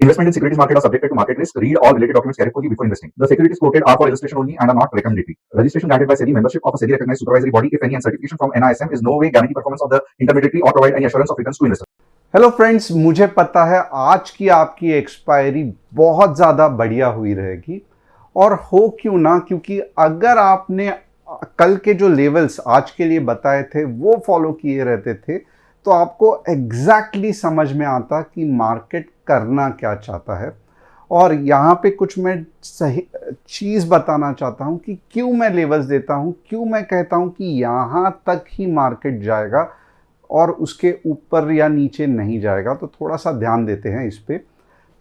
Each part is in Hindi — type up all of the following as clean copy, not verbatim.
Investment in securities market are subjected to market risk. Read all related documents carefully before investing. The securities quoted are for illustration only and are not recommendatory. Registration granted by SEBI. Membership of a SEBI recognized supervisory body, if any, and certification from NISM is no way guarantee performance of the intermediary or provide any assurance of returns to investors. Hello friends, मुझे पता है आज की आपकी एक्सपायरी बहुत ज़्यादा बढ़िया हुई रहेगी और हो क्यों ना, क्योंकि अगर आपने कल के जो लेवल्स आज के लिए बताए थे वो फॉलो किए रहते थे तो आपको एग्जैक्टली समझ में आता कि मार्केट करना क्या चाहता है। और यहाँ पे कुछ मैं सही चीज़ बताना चाहता हूँ कि क्यों मैं लेवल्स देता हूँ, क्यों मैं कहता हूँ कि यहाँ तक ही मार्केट जाएगा और उसके ऊपर या नीचे नहीं जाएगा। तो थोड़ा सा ध्यान देते हैं इस पे।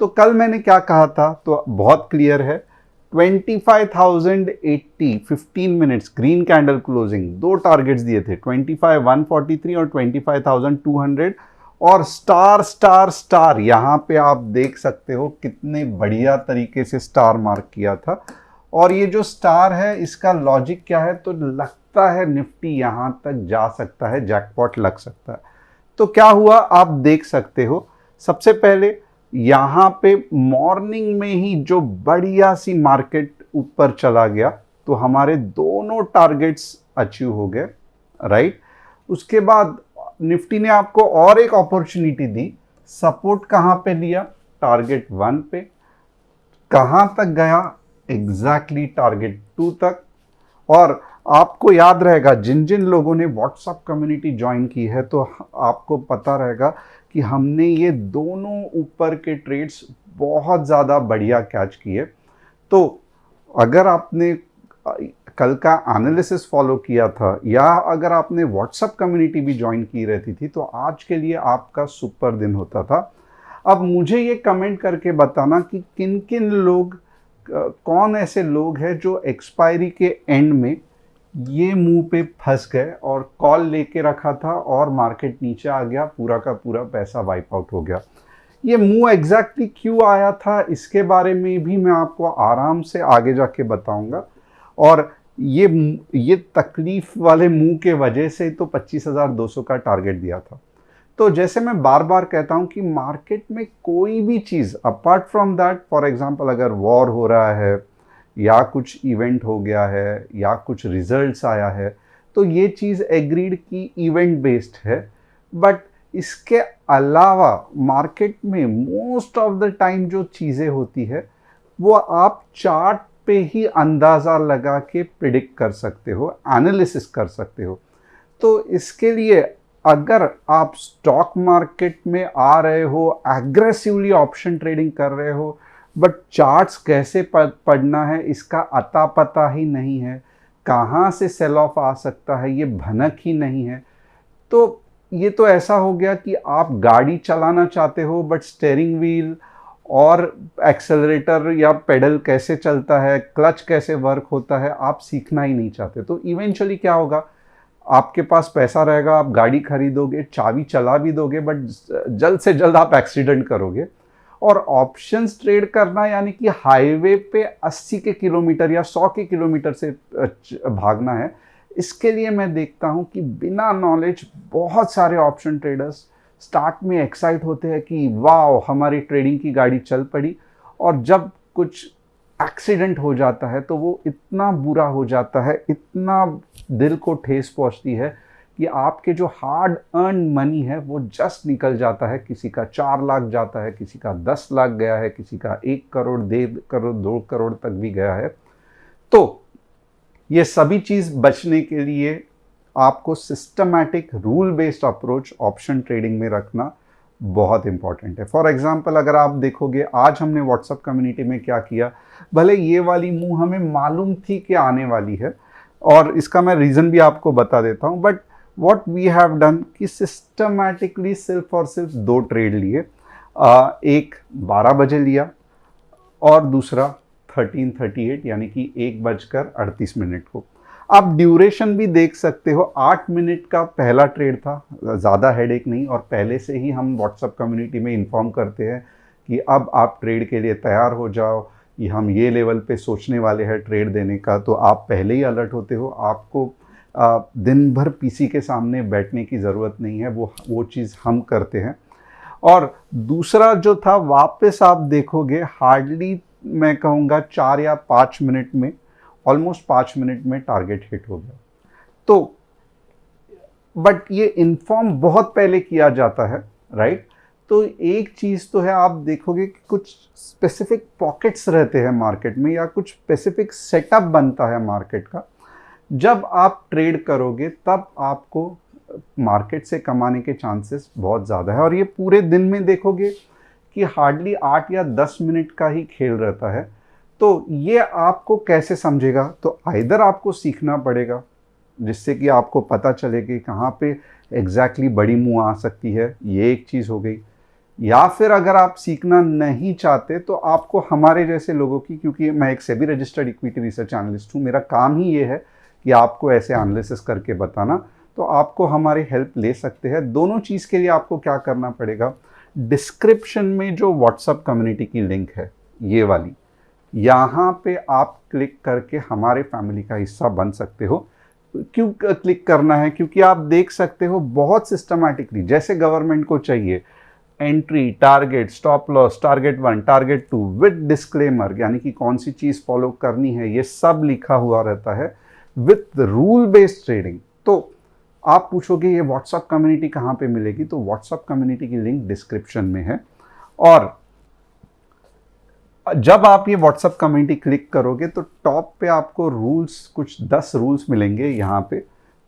तो कल मैंने क्या कहा था तो बहुत क्लियर है, 25,080 15 मिनट्स ग्रीन कैंडल क्लोजिंग, दो टारगेट्स दिए थे 25,143 और 25,200 और स्टार स्टार स्टार। यहाँ पे आप देख सकते हो कितने बढ़िया तरीके से स्टार मार्क किया था। और ये जो स्टार है इसका लॉजिक क्या है, तो लगता है निफ्टी यहाँ तक जा सकता है, जैकपॉट लग सकता है। तो क्या हुआ आप देख सकते हो, सबसे पहले यहाँ पे मॉर्निंग में ही जो बढ़िया सी मार्केट ऊपर चला गया तो हमारे दोनों टारगेट्स अचीव हो गए, राइट। उसके बाद निफ्टी ने आपको और एक अपॉर्चुनिटी दी, सपोर्ट कहाँ पे लिया, टारगेट 1 पे। कहाँ तक गया, एग्जैक्टली टारगेट 2 तक। और आपको याद रहेगा जिन जिन लोगों ने व्हाट्सएप कम्युनिटी ज्वाइन की है तो आपको पता रहेगा कि हमने ये दोनों ऊपर के ट्रेड्स बहुत ज़्यादा बढ़िया कैच किए। तो अगर आपने कल का एनालिसिस फॉलो किया था या अगर आपने व्हाट्सएप कम्युनिटी भी ज्वाइन की रहती थी तो आज के लिए आपका सुपर दिन होता था। अब मुझे ये कमेंट करके बताना कि किन किन लोग, कौन ऐसे लोग हैं जो एक्सपायरी के एंड में ये मुंह पे फंस गए और कॉल लेके रखा था और मार्केट नीचे आ गया, पूरा का पूरा पैसा वाइप आउट हो गया। ये मुंह एग्जैक्टली क्यों आया था इसके बारे में भी मैं आपको आराम से आगे जाके बताऊंगा। और ये तकलीफ वाले मुंह के वजह से तो 25,200 का टारगेट दिया था। तो जैसे मैं बार बार कहता हूं कि मार्केट में कोई भी चीज़ apart from that, for example अगर वॉर हो रहा है या कुछ इवेंट हो गया है या कुछ रिजल्ट्स आया है तो ये चीज़ एग्रीड की इवेंट बेस्ड है। बट इसके अलावा मार्केट में मोस्ट ऑफ द टाइम जो चीज़ें होती है वो आप चार्ट पे ही अंदाज़ा लगा के प्रिडिक्ट कर सकते हो, एनालिसिस कर सकते हो। तो इसके लिए अगर आप स्टॉक मार्केट में आ रहे हो, एग्रेसिवली ऑप्शन ट्रेडिंग कर रहे हो, बट चार्ट्स कैसे पढ़ना है इसका अता पता ही नहीं है, कहाँ से सेल ऑफ आ सकता है ये भनक ही नहीं है, तो ये तो ऐसा हो गया कि आप गाड़ी चलाना चाहते हो बट स्टीयरिंग व्हील और एक्सेलरेटर या पेडल कैसे चलता है, क्लच कैसे वर्क होता है आप सीखना ही नहीं चाहते। तो इवेंचुअली क्या होगा, आपके पास पैसा रहेगा, आप गाड़ी खरीदोगे, चाबी चला भी दोगे बट जल्द से जल्द आप एक्सीडेंट करोगे। और ऑप्शंस ट्रेड करना यानी कि हाईवे पे 80 के किलोमीटर या 100 के किलोमीटर से भागना है। इसके लिए मैं देखता हूं कि बिना नॉलेज बहुत सारे ऑप्शन ट्रेडर्स स्टार्ट में एक्साइट होते हैं कि वाह हमारी ट्रेडिंग की गाड़ी चल पड़ी, और जब कुछ एक्सीडेंट हो जाता है तो वो इतना बुरा हो जाता है, इतना दिल को ठेस पहुंचती है कि आपके जो हार्ड अर्न मनी है वो जस्ट निकल जाता है। किसी का 4 लाख जाता है, किसी का 10 लाख गया है, किसी का 1 करोड़ 1.5 करोड़ 2 करोड़ तक भी गया है। तो ये सभी चीज़ बचने के लिए आपको systematic rule based approach option trading में रखना बहुत इंपॉर्टेंट है। फॉर एग्जांपल अगर आप देखोगे आज हमने व्हाट्सएप कम्युनिटी में क्या किया, भले ये वाली मूव हमें मालूम थी कि आने वाली है और इसका मैं रीज़न भी आपको बता देता हूँ, but what we have done कि सिस्टमैटिकली सिर्फ और सिर्फ 2 ट्रेड लिए, एक 12 बजे लिया और दूसरा 13:38 यानी कि 1:38 को। आप ड्यूरेशन भी देख सकते हो, 8 मिनट का पहला ट्रेड था, ज़्यादा हेडेक नहीं। और पहले से ही हम व्हाट्सएप कम्युनिटी में इन्फॉर्म करते हैं कि अब आप ट्रेड के लिए तैयार हो जाओ, कि हम ये लेवल पे सोचने वाले हैं ट्रेड देने का, तो आप पहले ही अलर्ट होते हो। आपको दिन भर पीसी के सामने बैठने की ज़रूरत नहीं है, वो चीज़ हम करते हैं। और दूसरा जो था, वापस आप देखोगे हार्डली मैं कहूँगा 4 या 5 मिनट में, ऑलमोस्ट 5 मिनट में टारगेट हिट हो गया। तो बट ये इन्फॉर्म बहुत पहले किया जाता है, राइट? तो एक चीज़ तो है, आप देखोगे कि कुछ स्पेसिफिक पॉकेट्स रहते हैं मार्केट में, या कुछ स्पेसिफिक सेटअप बनता है मार्केट का। जब आप ट्रेड करोगे तब आपको मार्केट से कमाने के चांसेस बहुत ज़्यादा है। और ये पूरे दिन में देखोगे कि हार्डली 8 या 10 मिनट का ही खेल रहता है। तो ये आपको कैसे समझेगा? तो आइदर आपको सीखना पड़ेगा, जिससे कि आपको पता चले कि कहाँ पे एग्जैक्टली बड़ी मूव आ सकती है, ये एक चीज़ हो गई। या फिर अगर आप सीखना नहीं चाहते तो आपको हमारे जैसे लोगों की, क्योंकि मैं एक SEBI registered equity research analyst हूँ, मेरा काम ही ये है कि आपको ऐसे एनालिसिस करके बताना, तो आपको हमारी हेल्प ले सकते हैं। दोनों चीज़ के लिए आपको क्या करना पड़ेगा, डिस्क्रिप्शन में जो व्हाट्सएप कम्युनिटी की लिंक है, ये वाली, यहाँ पे आप क्लिक करके हमारे फैमिली का हिस्सा बन सकते हो। क्यों क्लिक करना है? क्योंकि आप देख सकते हो बहुत सिस्टमैटिकली, जैसे गवर्नमेंट को चाहिए entry, target, stop loss, target 1, target 2 with disclaimer, यानी कि कौन सी चीज़ फॉलो करनी है, ये सब लिखा हुआ रहता है विथ रूल बेस्ड ट्रेडिंग। तो आप पूछोगे ये व्हाट्सएप कम्युनिटी कहाँ पे मिलेगी? तो व्हाट्सएप कम्युनिटी की लिंक डिस्क्रिप्शन में है। और जब आप ये व्हाट्सएप कम्युनिटी क्लिक करोगे तो टॉप पे आपको रूल्स, कुछ 10 रूल्स मिलेंगे यहाँ पे।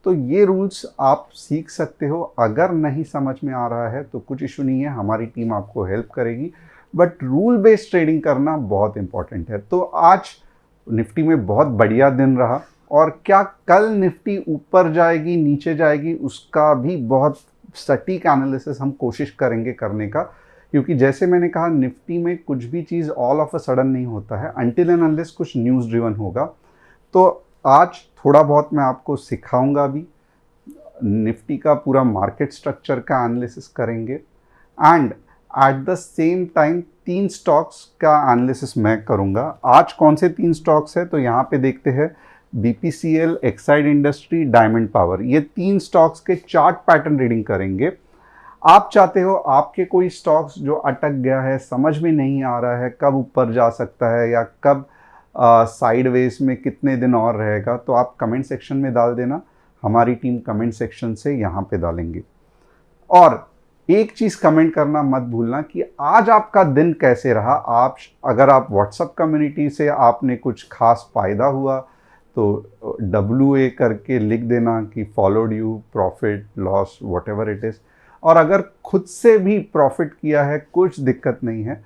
तो ये रूल्स आप सीख सकते हो। अगर नहीं समझ में आ रहा है तो कुछ इशू नहीं है, हमारी टीम आपको हेल्प करेगी। बट रूल बेस्ड ट्रेडिंग करना बहुत इंपॉर्टेंट है। तो आज निफ्टी में बहुत बढ़िया दिन रहा, और क्या कल निफ्टी ऊपर जाएगी नीचे जाएगी उसका भी बहुत सटीक एनालिसिस हम कोशिश करेंगे करने का। क्योंकि जैसे मैंने कहा, निफ्टी में कुछ भी चीज़ ऑल ऑफ अ सडन नहीं होता है, अनटिल एंड अनलेस कुछ न्यूज़ ड्रिवन होगा। तो आज थोड़ा बहुत मैं आपको सिखाऊंगा भी, निफ्टी का पूरा मार्केट स्ट्रक्चर का एनालिसिस करेंगे, and at the same time 3 stocks का एनालिसिस मैं करूंगा। आज कौन से 3 स्टॉक्स है? तो यहाँ पे देखते हैं, BPCL, Exide industry, diamond power, ये 3 स्टॉक्स के चार्ट पैटर्न रीडिंग करेंगे। आप चाहते हो आपके कोई स्टॉक्स जो अटक गया है, समझ में नहीं आ रहा है कब ऊपर जा सकता है या कब साइडवेज में कितने दिन और रहेगा, तो आप कमेंट सेक्शन में डाल देना, हमारी टीम कमेंट सेक्शन से यहाँ पे डालेंगे। और एक चीज़ कमेंट करना मत भूलना कि आज आपका दिन कैसे रहा। अगर आप व्हाट्सएप कम्युनिटी से आपने कुछ खास फ़ायदा हुआ तो WA करके लिख देना कि followed you, profit, loss, what ever it is. और अगर खुद से भी प्रॉफिट किया है, कुछ दिक्कत नहीं है,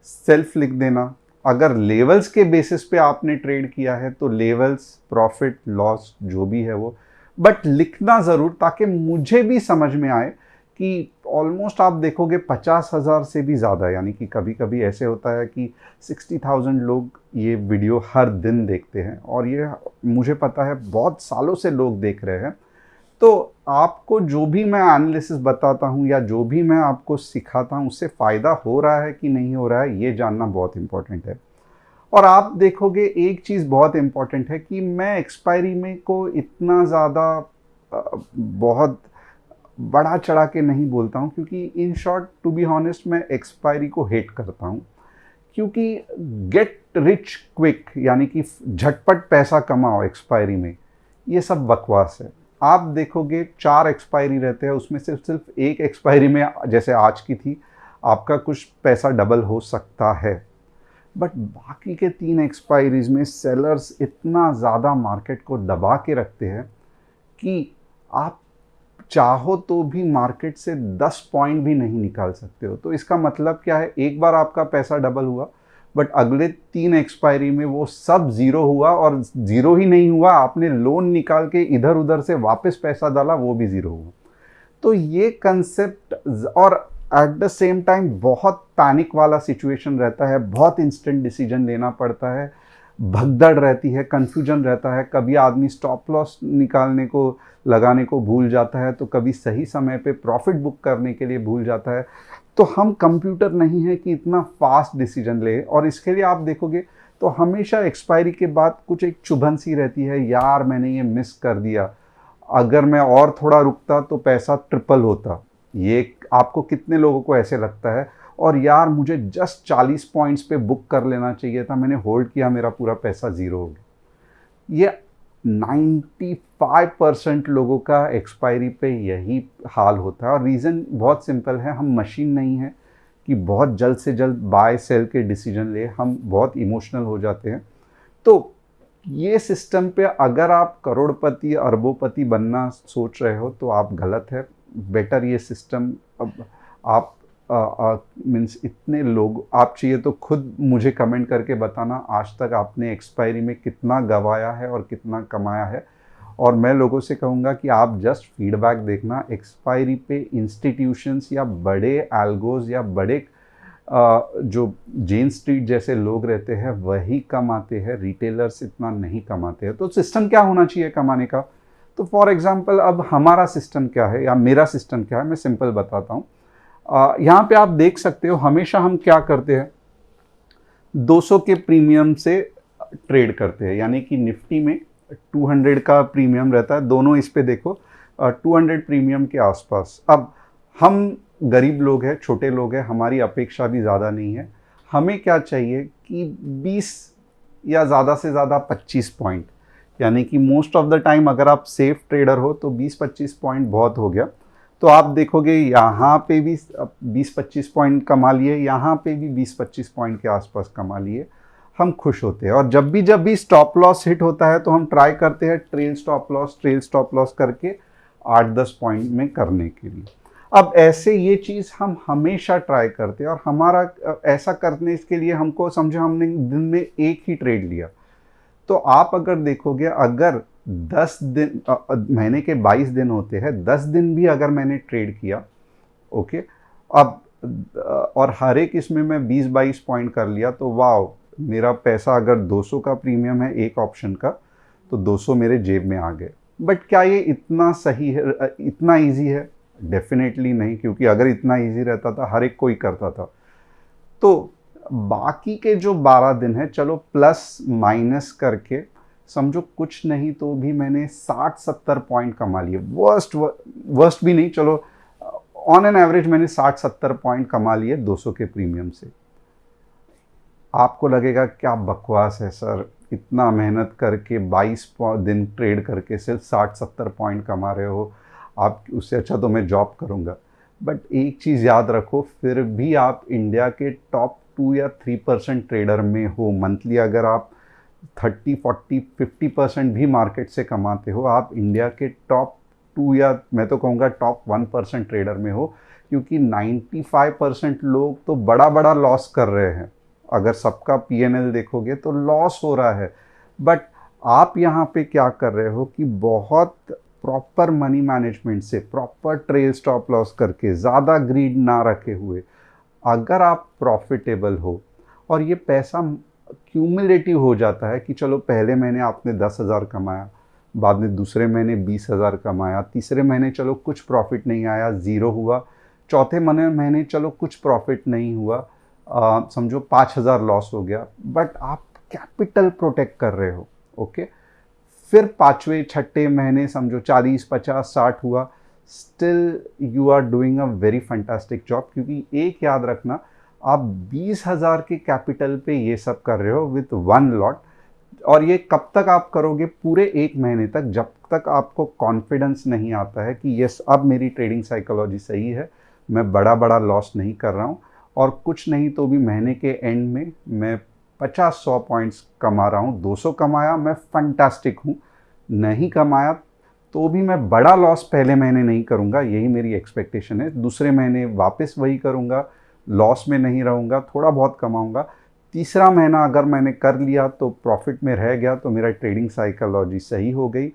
सेल्फ लिख देना। अगर लेवल्स के बेसिस पे आपने ट्रेड किया है तो लेवल्स, प्रॉफिट, लॉस जो भी है वो, बट लिखना ज़रूर, ताकि मुझे भी समझ में आए कि ऑलमोस्ट आप देखोगे 50,000 से भी ज़्यादा, यानी कि कभी कभी ऐसे होता है कि 60,000 लोग ये वीडियो हर दिन देखते हैं, और ये मुझे पता है बहुत सालों से लोग देख रहे हैं। तो आपको जो भी मैं एनालिसिस बताता हूँ या जो भी मैं आपको सिखाता हूँ, उससे फ़ायदा हो रहा है कि नहीं हो रहा है, ये जानना बहुत इम्पोर्टेंट है। और आप देखोगे एक चीज़ बहुत इम्पोर्टेंट है कि मैं एक्सपायरी में को इतना ज़्यादा बहुत बढ़ा चढ़ा के नहीं बोलता हूँ, क्योंकि in short to be honest मैं एक्सपायरी को हेट करता हूँ। क्योंकि गेट रिच क्विक, यानी कि झटपट पैसा कमाओ एक्सपायरी में, ये सब बकवास है। आप देखोगे 4 एक्सपायरी रहते हैं, उसमें से सिर्फ एक एक्सपायरी में, जैसे आज की थी, आपका कुछ पैसा डबल हो सकता है। बट बाकी के 3 एक्सपायरीज में सेलर्स इतना ज़्यादा मार्केट को दबा के रखते हैं कि आप चाहो तो भी मार्केट से 10 पॉइंट भी नहीं निकाल सकते हो। तो इसका मतलब क्या है, एक बार आपका पैसा डबल हुआ, बट अगले 3 एक्सपायरी में वो सब ज़ीरो हुआ, और ज़ीरो ही नहीं हुआ, आपने लोन निकाल के इधर उधर से वापस पैसा डाला, वो भी ज़ीरो हुआ। तो ये कंसेप्ट, और एट द सेम टाइम बहुत पैनिक वाला सिचुएशन रहता है, बहुत इंस्टेंट डिसीजन लेना पड़ता है, भगदड़ रहती है, कंफ्यूजन रहता है। कभी आदमी स्टॉप लॉस निकालने को, लगाने को भूल जाता है, तो कभी सही समय पे प्रॉफिट बुक करने के लिए भूल जाता है। तो हम कंप्यूटर नहीं है कि इतना फास्ट डिसीजन ले, और इसके लिए आप देखोगे तो हमेशा एक्सपायरी के बाद कुछ एक चुभन सी रहती है, यार मैंने ये मिस कर दिया, अगर मैं और थोड़ा रुकता तो पैसा ट्रिपल होता। ये एक आपको कितने लोगों को ऐसे लगता है और यार मुझे जस्ट 40 पॉइंट्स पे बुक कर लेना चाहिए था, मैंने होल्ड किया, मेरा पूरा पैसा ज़ीरो हो गया। ये 95% लोगों का एक्सपायरी पे यही हाल होता है और रीज़न बहुत सिंपल है, हम मशीन नहीं है कि बहुत जल्द से जल्द बाय सेल के डिसीजन ले, हम बहुत इमोशनल हो जाते हैं। तो ये सिस्टम पे अगर आप करोड़पति अरबोपति बनना सोच रहे हो तो आप गलत है। बेटर ये सिस्टम, अब आप मीन्स इतने लोग, आप चाहिए तो खुद मुझे कमेंट करके बताना आज तक आपने एक्सपायरी में कितना गंवाया है और कितना कमाया है। और मैं लोगों से कहूँगा कि आप जस्ट फीडबैक देखना, एक्सपायरी पे इंस्टीट्यूशंस या बड़े एल्गोज या बड़े जो जेन स्ट्रीट जैसे लोग रहते हैं वही कमाते हैं, रिटेलर्स इतना नहीं कमाते हैं। तो सिस्टम क्या होना चाहिए कमाने का? तो फॉर एग्जांपल अब हमारा सिस्टम क्या है या मेरा सिस्टम क्या है, मैं सिंपल बताता हूँ। यहाँ पे आप देख सकते हो हमेशा हम क्या करते हैं, 200 के प्रीमियम से ट्रेड करते हैं, यानी कि निफ्टी में 200 का प्रीमियम रहता है, दोनों इस पे देखो 200 प्रीमियम के आसपास। अब हम गरीब लोग हैं, छोटे लोग हैं, हमारी अपेक्षा भी ज़्यादा नहीं है, हमें क्या चाहिए कि 20 या ज़्यादा से ज़्यादा 25 पॉइंट, यानी कि मोस्ट ऑफ द टाइम अगर आप सेफ ट्रेडर हो तो 20-25 पॉइंट बहुत हो गया। तो आप देखोगे यहाँ पे भी 20-25 पॉइंट कमा लिए, यहाँ पे भी 20-25 पॉइंट के आसपास कमा लिए, हम खुश होते हैं। और जब भी स्टॉप लॉस हिट होता है तो हम ट्राई करते हैं ट्रेल स्टॉप लॉस करके 8-10 पॉइंट में करने के लिए। अब ऐसे ये चीज़ हम हमेशा ट्राई करते हैं और हमारा ऐसा करने के लिए हमको समझो हमने दिन में एक ही ट्रेड लिया, तो आप अगर देखोगे अगर 10 दिन महीने के 22 दिन होते हैं, 10 दिन भी अगर मैंने ट्रेड किया, ओके, अब और हर एक इसमें मैं 20-22 पॉइंट कर लिया, तो वाह, मेरा पैसा अगर 200 का प्रीमियम है एक ऑप्शन का तो 200 मेरे जेब में आ गए। बट क्या ये इतना सही है, इतना ईजी है? डेफिनेटली नहीं, क्योंकि अगर इतना ईजी रहता था हर एक कोई करता था। तो बाकी के जो 12 दिन है, चलो प्लस माइनस करके समझो कुछ नहीं तो भी मैंने 60-70 पॉइंट कमा लिए। वर्स्ट भी नहीं, चलो ऑन एन एवरेज मैंने 60-70 पॉइंट कमा लिए 200 के प्रीमियम से। आपको लगेगा क्या बकवास है सर, इतना मेहनत करके 22 दिन ट्रेड करके सिर्फ 60-70 पॉइंट कमा रहे हो, आप उससे अच्छा तो मैं जॉब करूँगा। बट एक चीज़ याद रखो, फिर भी आप इंडिया के टॉप 2 या 3% ट्रेडर में हो। मंथली अगर आप 30-40-50% भी मार्केट से कमाते हो, आप इंडिया के टॉप 2 या मैं तो कहूँगा टॉप 1% ट्रेडर में हो, क्योंकि 95% लोग तो बड़ा बड़ा लॉस कर रहे हैं। अगर सबका पीएनएल देखोगे तो लॉस हो रहा है, बट आप यहाँ पे क्या कर रहे हो कि बहुत प्रॉपर मनी मैनेजमेंट से, प्रॉपर ट्रेल स्टॉप लॉस करके, ज़्यादा ग्रीड ना रखे हुए अगर आप प्रॉफिटेबल हो और ये पैसा क्यूमुलेटिव हो जाता है कि चलो पहले महीने आपने 10,000 कमाया, बाद में दूसरे महीने 20,000 कमाया, तीसरे महीने चलो कुछ प्रॉफिट नहीं आया, ज़ीरो हुआ, चौथे महीने चलो कुछ प्रॉफिट नहीं हुआ, समझो 5,000 लॉस हो गया, बट आप कैपिटल प्रोटेक्ट कर रहे हो, ओके। फिर पाँचवें छठे महीने समझो 40, 50, 60 हुआ, still you are doing a very fantastic job, क्योंकि एक याद रखना, आप 20,000 के कैपिटल पे ये सब कर रहे हो विथ 1 लॉट। और ये कब तक आप करोगे? पूरे 1 महीने तक, जब तक आपको कॉन्फिडेंस नहीं आता है कि यस अब मेरी ट्रेडिंग साइकोलॉजी सही है, मैं बड़ा बड़ा लॉस नहीं कर रहा हूँ, और कुछ नहीं तो भी महीने के एंड में मैं 50-100 पॉइंट्स कमा रहा हूँ। 200 कमाया मैं फंटास्टिक हूँ, नहीं कमाया तो भी मैं बड़ा लॉस पहले महीने नहीं करूँगा, यही मेरी एक्सपेक्टेशन है। दूसरे महीने वापस वही करूँगा, लॉस में नहीं रहूँगा, थोड़ा बहुत कमाऊँगा। तीसरा महीना अगर मैंने कर लिया तो प्रॉफिट में रह गया, तो मेरा ट्रेडिंग साइकोलॉजी सही हो गई।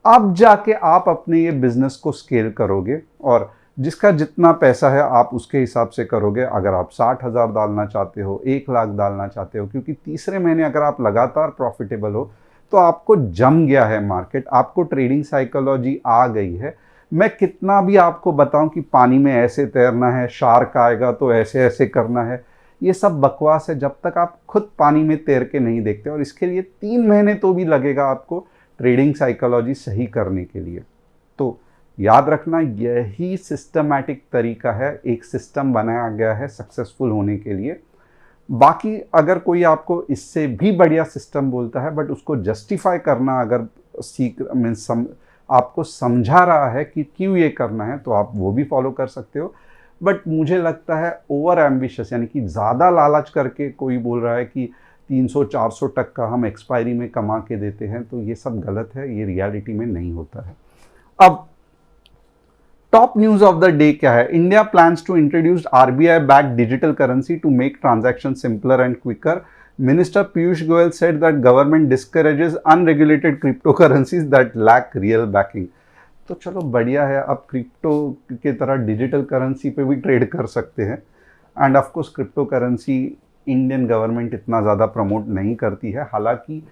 अब जाके आप अपने ये बिज़नेस को स्केल करोगे, और जिसका जितना पैसा है आप उसके हिसाब से करोगे। अगर आप 60,000 डालना चाहते हो, 1 लाख डालना चाहते हो, क्योंकि तीसरे महीने अगर आप लगातार प्रॉफिटेबल हो तो आपको जम गया है मार्केट, आपको ट्रेडिंग साइकोलॉजी आ गई है। मैं कितना भी आपको बताऊं कि पानी में ऐसे तैरना है, शार्क आएगा तो ऐसे ऐसे करना है, ये सब बकवास है जब तक आप खुद पानी में तैर के नहीं देखते। और इसके लिए 3 महीने तो भी लगेगा आपको ट्रेडिंग साइकोलॉजी सही करने के लिए। तो याद रखना, यही सिस्टमैटिक तरीका है, एक सिस्टम बनाया गया है सक्सेसफुल होने के लिए। बाकी अगर कोई आपको इससे भी बढ़िया सिस्टम बोलता है, बट उसको जस्टिफाई करना अगर सीख मीन्स आपको समझा रहा है कि क्यों ये करना है, तो आप वो भी फॉलो कर सकते हो। बट मुझे लगता है ओवर एम्बिशियस, यानी कि ज़्यादा लालच करके कोई बोल रहा है कि 300-400 तक का हम एक्सपायरी में कमा के देते हैं, तो ये सब गलत है, ये रियलिटी में नहीं होता है। अब top news of the day क्या है? India plans to introduce RBI backed digital currency to make transaction simpler and quicker. Minister Piyush Goyal said that government discourages unregulated cryptocurrencies that lack real backing. तो चलो बढ़िया है, अब क्रिप्टो के तरह डिजिटल करेंसी पे भी ट्रेड कर सकते हैं। End of course crypto currency Indian government इतना ज़्यादा प्रमोट नहीं करती है, हालांकि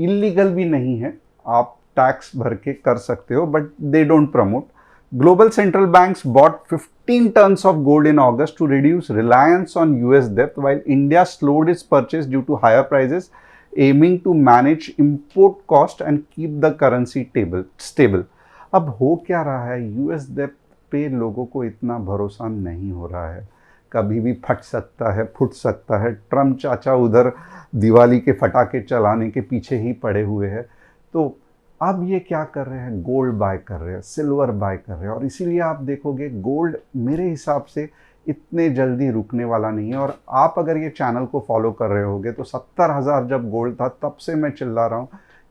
इलीगल भी नहीं है, आप टैक्स भर के कर सकते हो, but they don't promote. Global central banks bought 15 tons of gold in August to reduce reliance on US debt, while India slowed its purchase due to higher prices, aiming to manage import cost and keep the currency stable. अब हो क्या रहा है, यूएस डेब्ट पे लोगों को इतना भरोसा नहीं हो रहा है, कभी भी फट सकता है, फुट सकता है। ट्रम्प चाचा उधर दिवाली के फटाके चलाने के पीछे ही पड़े हुए हैं। तो अब ये क्या कर रहे हैं, गोल्ड बाय कर रहे हैं, सिल्वर बाय कर रहे हैं, और इसीलिए आप देखोगे गोल्ड मेरे हिसाब से इतने जल्दी रुकने वाला नहीं है। और आप अगर ये चैनल को फॉलो कर रहे होगे तो 70,000 जब गोल्ड था तब से मैं चिल्ला रहा हूँ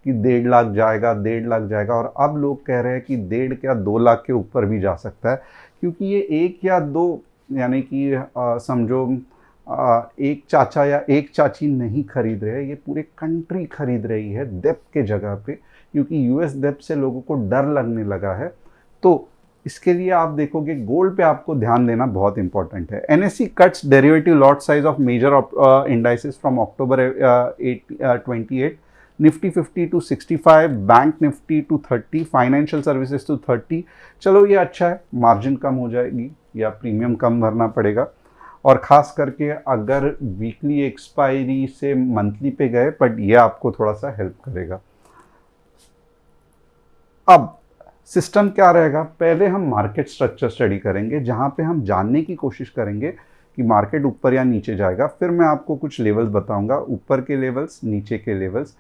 कि 1.5 लाख जाएगा, 1.5 लाख जाएगा, और अब लोग कह रहे हैं कि 1.5 क्या 2 लाख के ऊपर भी जा सकता है, क्योंकि ये एक या दो यानी कि समझो एक चाचा या एक चाची नहीं खरीद रहे हैं, ये पूरे कंट्री खरीद रही है डेब्ट के जगह पे, क्योंकि यूएस डेब्ट से लोगों को डर लगने लगा है। तो इसके लिए आप देखोगे गोल्ड पे आपको ध्यान देना बहुत इंपॉर्टेंट है। NSC cuts derivative lot size of major indices from October 28, Nifty 50 to 65, bank Nifty to 30, financial services to 30। चलो ये अच्छा है, मार्जिन कम हो जाएगी या प्रीमियम कम भरना पड़ेगा, और ख़ास करके अगर वीकली एक्सपायरी से मंथली पे गए, बट ये आपको थोड़ा सा हेल्प करेगा। अब सिस्टम क्या रहेगा, पहले हम मार्केट स्ट्रक्चर स्टडी करेंगे, जहाँ पे हम जानने की कोशिश करेंगे कि मार्केट ऊपर या नीचे जाएगा। फिर मैं आपको कुछ लेवल्स बताऊंगा, ऊपर के लेवल्स, नीचे के लेवल्स।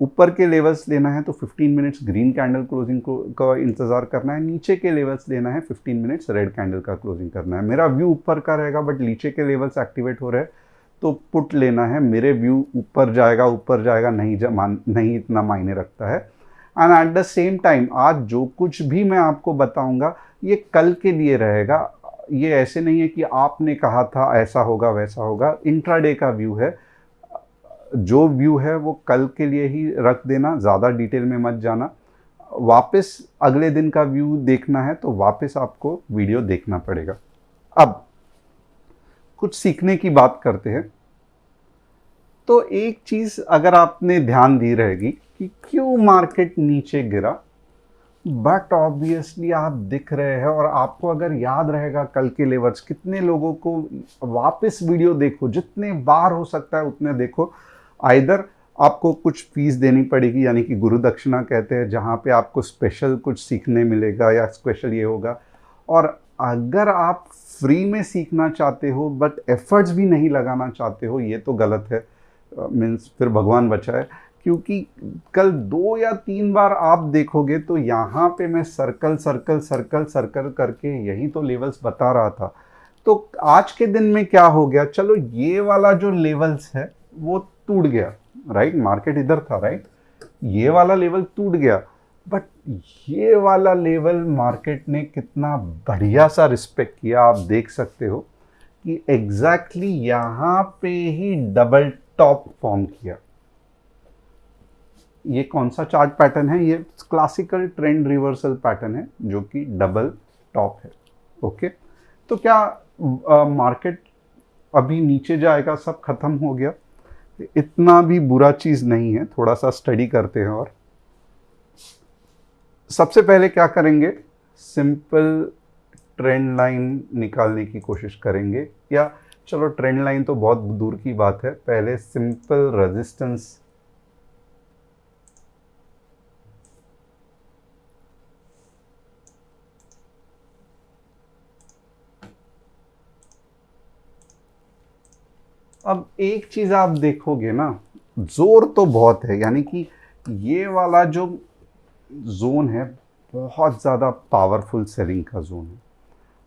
ऊपर के लेवल्स लेना है तो 15 मिनट्स ग्रीन कैंडल क्लोजिंग का इंतज़ार करना है, नीचे के लेवल्स लेना है 15 मिनट्स रेड कैंडल का क्लोजिंग करना है। मेरा व्यू ऊपर का रहेगा, बट नीचे के लेवल्स एक्टिवेट हो रहे हैं तो पुट लेना है। मेरे व्यू ऊपर जाएगा नहीं इतना मायने रखता है। And at the same time आज जो कुछ भी मैं आपको बताऊंगा ये कल के लिए रहेगा, ये ऐसे नहीं है कि आपने कहा था ऐसा होगा वैसा होगा। इंट्राडे का व्यू है, जो व्यू है वो कल के लिए ही रख देना, ज़्यादा डिटेल में मत जाना। वापस अगले दिन का व्यू देखना है तो वापस आपको वीडियो देखना पड़ेगा। अब कुछ सीखने की बात करते हैं। तो एक चीज़ अगर आपने ध्यान दी रहेगी कि क्यों मार्केट नीचे गिरा, बट ऑब्वियसली आप दिख रहे हैं, और आपको अगर याद रहेगा कल के लेवल्स, कितने लोगों को वापस वीडियो देखो, जितने बार हो सकता है उतने देखो। आइदर आपको कुछ फीस देनी पड़ेगी, यानी कि गुरु दक्षिणा कहते हैं, जहाँ पे आपको स्पेशल कुछ सीखने मिलेगा या स्पेशल ये होगा। और अगर आप फ्री में सीखना चाहते हो बट एफर्ट्स भी नहीं लगाना चाहते हो, ये तो गलत है, मीन्स फिर भगवान बचाए। क्योंकि कल 2 या 3 बार आप देखोगे तो यहाँ पे मैं सर्कल करके यही तो लेवल्स बता रहा था। तो आज के दिन में क्या हो गया, चलो ये वाला जो लेवल्स है वो टूट गया, राइट, मार्केट इधर था, राइट, ये वाला लेवल टूट गया, बट ये वाला लेवल मार्केट ने कितना बढ़िया सा रिस्पेक्ट किया। आप देख सकते हो कि एग्जैक्टली यहाँ पे ही डबल टॉप फॉर्म किया। ये कौन सा चार्ट पैटर्न है, ये क्लासिकल ट्रेंड रिवर्सल पैटर्न है जो कि डबल टॉप है। ओके, तो क्या मार्केट अभी नीचे जाएगा, सब खत्म हो गया? इतना भी बुरा चीज नहीं है, थोड़ा सा स्टडी करते हैं। और सबसे पहले क्या करेंगे, सिंपल ट्रेंड लाइन निकालने की कोशिश करेंगे, या चलो ट्रेंड लाइन तो बहुत दूर की बात है, पहले सिंपल रेजिस्टेंस अब एक चीज आप देखोगे ना, जोर तो बहुत है, यानी कि ये वाला जो जोन है बहुत ज़्यादा पावरफुल सेलिंग का जोन है,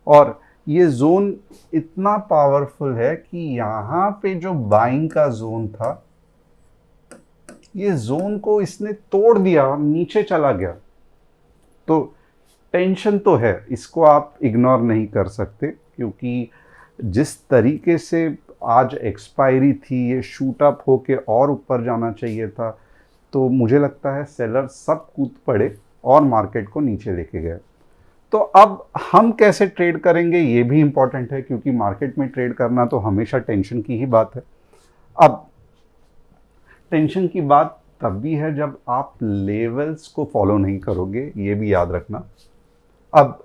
और ये जोन इतना पावरफुल है कि यहाँ पे जो बाइंग का जोन था, ये जोन को इसने तोड़ दिया, नीचे चला गया। तो टेंशन तो है, इसको आप इग्नोर नहीं कर सकते, क्योंकि जिस तरीके से आज एक्सपायरी थी, ये शूट अप होके और ऊपर जाना चाहिए था। तो मुझे लगता है सेलर सब कूद पड़े और मार्केट को नीचे लेके गए। तो अब हम कैसे ट्रेड करेंगे ये भी इंपॉर्टेंट है, क्योंकि मार्केट में ट्रेड करना तो हमेशा टेंशन की ही बात है। अब टेंशन की बात तब भी है जब आप लेवल्स को फॉलो नहीं करोगे, ये भी याद रखना। अब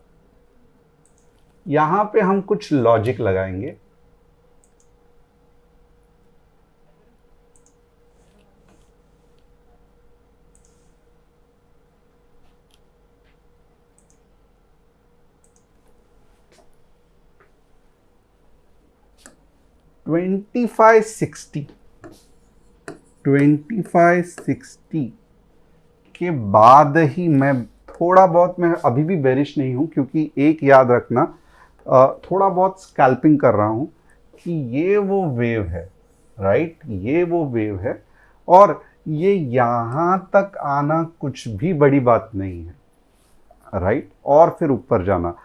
यहां पे हम कुछ लॉजिक लगाएंगे। ट्वेंटी फाइव सिक्सटी के बाद ही मैं थोड़ा बहुत, मैं अभी भी बेरिश नहीं हूं, क्योंकि एक याद रखना, थोड़ा बहुत स्कैल्पिंग कर रहा हूं कि ये वो वेव है, राइट, ये वो वेव है, और ये यहां तक आना कुछ भी बड़ी बात नहीं है, राइट, और फिर ऊपर जाना।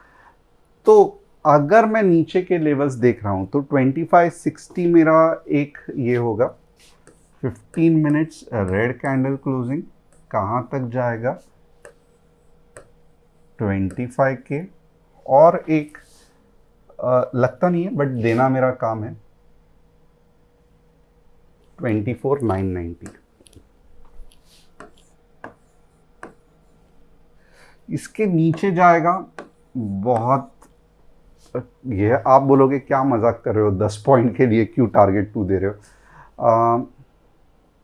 तो अगर मैं नीचे के लेवल्स देख रहा हूं तो 2560 मेरा एक ये होगा। 15 मिनट्स रेड कैंडल क्लोजिंग कहां तक जाएगा, 25 के, और एक लगता नहीं है बट देना मेरा काम है, 24,990। इसके नीचे जाएगा बहुत, ये आप बोलोगे क्या मजाक कर रहे हो, 10 पॉइंट के लिए क्यों टारगेट 2 दे रहे हो।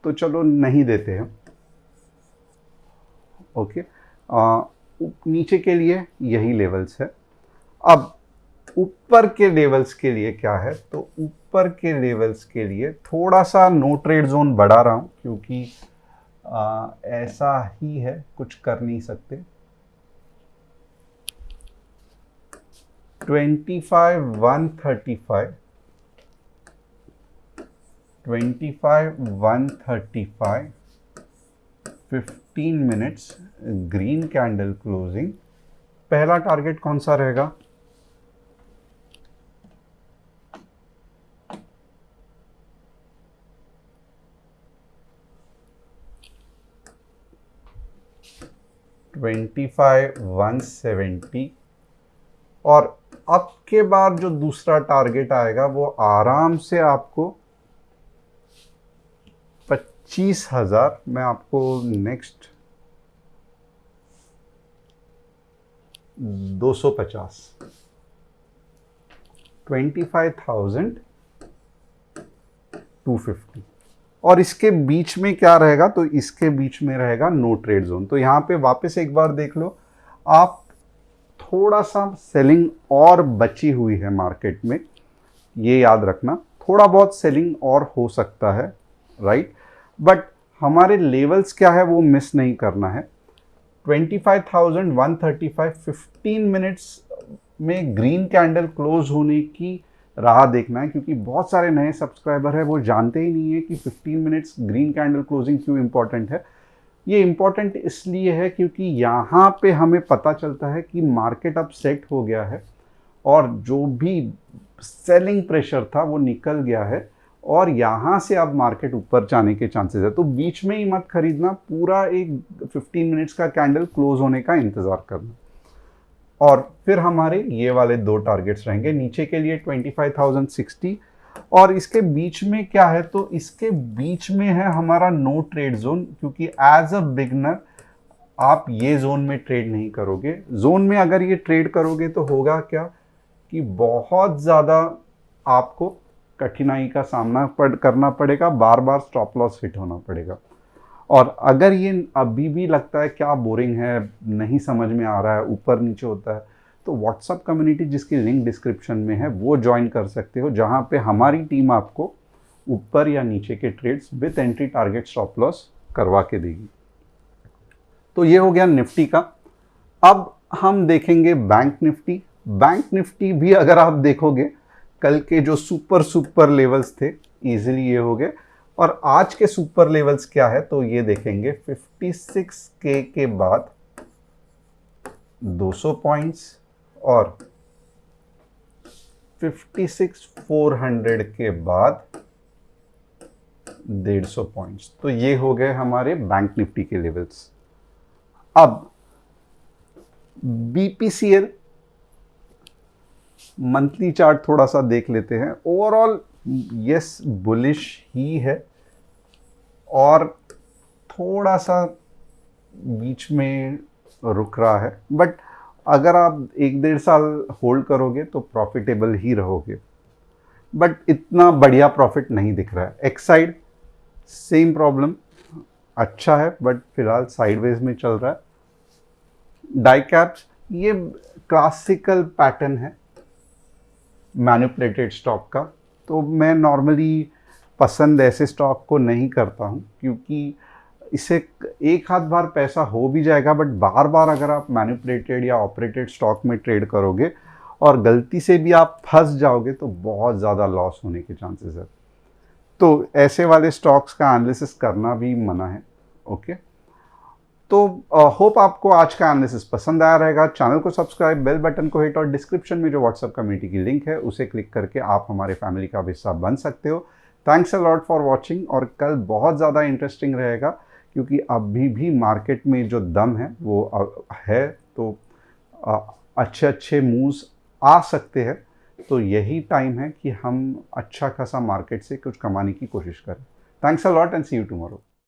तो चलो नहीं देते हैं, ओके। नीचे के लिए यही लेवल्स है। अब ऊपर के लेवल्स के लिए क्या है, तो ऊपर के लेवल्स के लिए थोड़ा सा नो ट्रेड जोन बढ़ा रहा हूं, क्योंकि ऐसा ही है, कुछ कर नहीं सकते। 25,135, 25,135, 15 मिनट्स ग्रीन कैंडल क्लोजिंग। पहला टारगेट कौन सा रहेगा, $25,170, और अब के बाद जो दूसरा टारगेट आएगा वो आराम से आपको 25,000, मैं आपको नेक्स्ट 250, 25,250, और इसके बीच में क्या रहेगा, तो इसके बीच में रहेगा नो ट्रेड जोन। तो यहाँ पे वापस एक बार देख लो आप, थोड़ा सा सेलिंग और बची हुई है मार्केट में, ये याद रखना, थोड़ा बहुत सेलिंग और हो सकता है, राइट, बट हमारे लेवल्स क्या है वो मिस नहीं करना है। 25,135, 15 मिनट्स में ग्रीन कैंडल क्लोज होने की राह देखना है, क्योंकि बहुत सारे नए सब्सक्राइबर है वो जानते ही नहीं है कि 15 मिनट्स ग्रीन कैंडल क्लोजिंग क्यों इंपॉर्टेंट है। ये इंपॉर्टेंट इसलिए है क्योंकि यहाँ पे हमें पता चलता है कि मार्केट अब सेट हो गया है, और जो भी सेलिंग प्रेशर था वो निकल गया है, और यहाँ से अब मार्केट ऊपर जाने के चांसेस है। तो बीच में ही मत खरीदना, पूरा एक 15 मिनट्स का कैंडल क्लोज होने का इंतज़ार करना। और फिर हमारे ये वाले दो टारगेट्स रहेंगे, नीचे के लिए 25,060, और इसके बीच में क्या है, तो इसके बीच में है हमारा नो ट्रेड जोन, क्योंकि एज अ बिगनर आप ये जोन में ट्रेड नहीं करोगे। जोन में अगर ये ट्रेड करोगे तो होगा क्या कि बहुत ज़्यादा आपको कठिनाई का सामना करना पड़ेगा, बार बार स्टॉप लॉस हिट होना पड़ेगा। और अगर ये अभी भी लगता है क्या बोरिंग है, नहीं समझ में आ रहा है, ऊपर नीचे होता है, तो व्हाट्सएप कम्युनिटी जिसकी लिंक डिस्क्रिप्शन में है वो ज्वाइन कर सकते हो, जहाँ पे हमारी टीम आपको ऊपर या नीचे के trades with entry target stop loss करवा के देगी। तो ये हो गया निफ्टी का। अब हम देखेंगे बैंक निफ्टी। बैंक निफ्टी भी अगर आप देखोगे कल के जो सुपर लेवल्स थे इजीली ये हो गए, और आज के सुपर लेवल्स क्या है तो ये देखेंगे 56K के बाद 200 पॉइंट्स और 56,400 के बाद 150 पॉइंट्स। तो ये हो गए हमारे बैंक निफ्टी के लेवल्स। अब बीपीसीएल मंथली चार्ट थोड़ा सा देख लेते हैं। ओवरऑल यस बुलिश ही है और थोड़ा सा बीच में रुक रहा है, बट अगर आप 1-1.5 साल होल्ड करोगे तो प्रॉफिटेबल ही रहोगे, बट इतना बढ़िया प्रॉफिट नहीं दिख रहा है। एक्साइड सेम प्रॉब्लम, अच्छा है बट फिलहाल साइडवेज में चल रहा है। डाइकैप्स ये क्लासिकल पैटर्न है मैनिपुलेटेड स्टॉक का, तो मैं नॉर्मली पसंद ऐसे स्टॉक को नहीं करता हूँ, क्योंकि इसे एक आध बार पैसा हो भी जाएगा, बट बार बार अगर आप मैनिपुलेटेड या ऑपरेटेड स्टॉक में ट्रेड करोगे और गलती से भी आप फंस जाओगे तो बहुत ज़्यादा लॉस होने के चांसेस है। तो ऐसे वाले स्टॉक्स का एनालिसिस करना भी मना है। ओके, तो होप आपको आज का एनालिसिस पसंद आया रहेगा। चैनल को सब्सक्राइब, बेल बटन को हिट और डिस्क्रिप्शन में जो व्हाट्सएप कम्युनिटी की लिंक है उसे क्लिक करके आप हमारे फैमिली का हिस्सा बन सकते हो। Thanks a lot for watching. और कल बहुत ज़्यादा इंटरेस्टिंग रहेगा, क्योंकि अभी भी मार्केट में जो दम है वो है, तो अच्छे मूव्स आ सकते हैं। तो यही टाइम है कि हम अच्छा खासा मार्केट से कुछ कमाने की कोशिश करें। Thanks a lot and see you tomorrow.